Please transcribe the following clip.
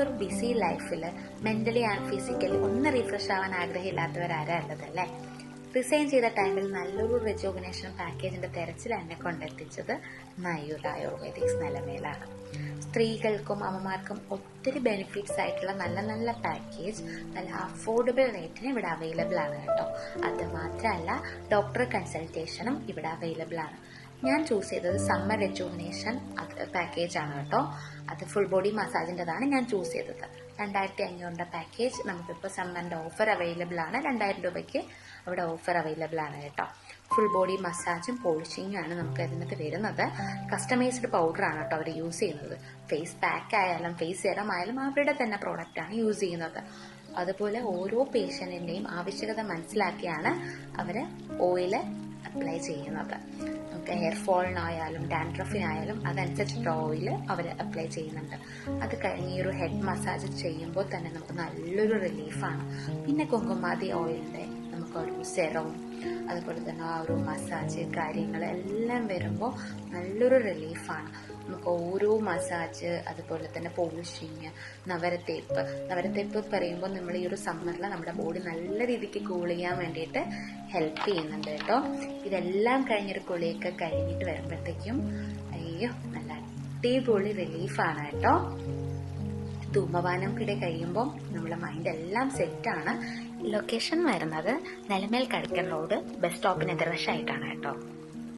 ഒരു ബിസി ലൈഫിൽ mentally and physically ഒന്ന് റീഫ്രഷ് ആവാൻ ആഗ്രഹമില്ലാത്തവരാരാ ഉള്ളതല്ലേ? റിസൈൻ ചെയ്ത ടൈമിൽ നല്ലൊരു റിജുവിനേഷൻ പാക്കേജിന്റെ തെരച്ചിൽ എന്നെ കൊണ്ടെത്തിച്ചത് മയൂർ ആയുർവേദിക്സ് നിലമേലാണ്. സ്ത്രീകൾക്കും അമ്മമാർക്കും ഒത്തിരി ബെനിഫിറ്റ്സ് ആയിട്ടുള്ള നല്ല നല്ല പാക്കേജ് നല്ല അഫോർഡബിൾ റേറ്റിന് ഇവിടെ അവൈലബിൾ ആണ് കേട്ടോ. അത് മാത്രമല്ല ഡോക്ടർ കൺസൾട്ടേഷനും ഇവിടെ അവൈലബിൾ ആണ്. ഞാൻ ചൂസ് ചെയ്തത് സമ്മർ റെജുവിനേഷൻ പാക്കേജ് ആണ് കേട്ടോ. അത് ഫുൾ ബോഡി മസാജിൻ്റെതാണ് ഞാൻ ചൂസ് ചെയ്തത്. 2500 പാക്കേജ് നമുക്കിപ്പോൾ സമ്മറിൻ്റെ ഓഫർ അവൈലബിൾ ആണ്. 2000 രൂപയ്ക്ക് അവിടെ ഓഫർ അവൈലബിൾ ആണ് കേട്ടോ. ഫുൾ ബോഡി മസാജും പോളിഷിങ്ങും ആണ് നമുക്ക് അതിനകത്ത് വരുന്നത്. കസ്റ്റമൈസ്ഡ് പൗഡറാണ് കേട്ടോ അവർ യൂസ് ചെയ്യുന്നത്. ഫേസ് പാക്ക് ആയാലും ഫേസ് സെറം ആയാലും അവരുടെ തന്നെ പ്രോഡക്റ്റാണ് യൂസ് ചെയ്യുന്നത്. അതുപോലെ ഓരോ പേഷ്യൻറ്റിൻ്റെയും ആവശ്യകത മനസ്സിലാക്കിയാണ് അവർ ഓയിൽ അപ്ലൈ ചെയ്യുന്നത്. നമുക്ക് ഹെയർ ഫോളിനായാലും ഡാൻഡ്രഫിനായാലും അതനുസരിച്ചിട്ട് ഓയിൽ അവർ അപ്ലൈ ചെയ്യുന്നുണ്ട്. അത് കഴിഞ്ഞ് ഈ ഒരു ഹെഡ് മസാജ് ചെയ്യുമ്പോൾ തന്നെ നമുക്ക് നല്ലൊരു റിലീഫാണ്. പിന്നെ കുങ്കുമാതി ഓയിലിൻ്റെ നമുക്കൊരു സെറവും അതുപോലെ തന്നെ ആ ഒരു മസാജ് കാര്യങ്ങളെല്ലാം വരുമ്പോൾ നല്ലൊരു റിലീഫാണ്. നമുക്ക് ഓരോ മസാജ് അതുപോലെ തന്നെ പോളിഷിങ്, നവരത്തേപ്പ് പറയുമ്പോൾ നമ്മൾ ഈ ഒരു സമ്മറിൽ നമ്മുടെ ബോഡി നല്ല രീതിക്ക് കൂൾ ചെയ്യാൻ വേണ്ടിയിട്ട് ഹെൽപ്പ് ചെയ്യുന്നുണ്ട് കേട്ടോ. ഇതെല്ലാം കഴിഞ്ഞൊരു കുളിയൊക്കെ കഴിഞ്ഞിട്ട് വരുമ്പോഴത്തേക്കും നല്ല അടിപൊളി റിലീഫാണ് കേട്ടോ. ധൂമപാനം കൂടെ കഴിയുമ്പോൾ നമ്മുടെ മൈൻഡ് എല്ലാം സെറ്റാണ്. ലൊക്കേഷൻ വരുന്നത് നിലമേൽ കടക്കൽ റോഡ് ബസ് സ്റ്റോപ്പിന് എതിർവശമായിട്ടാണ് കേട്ടോ.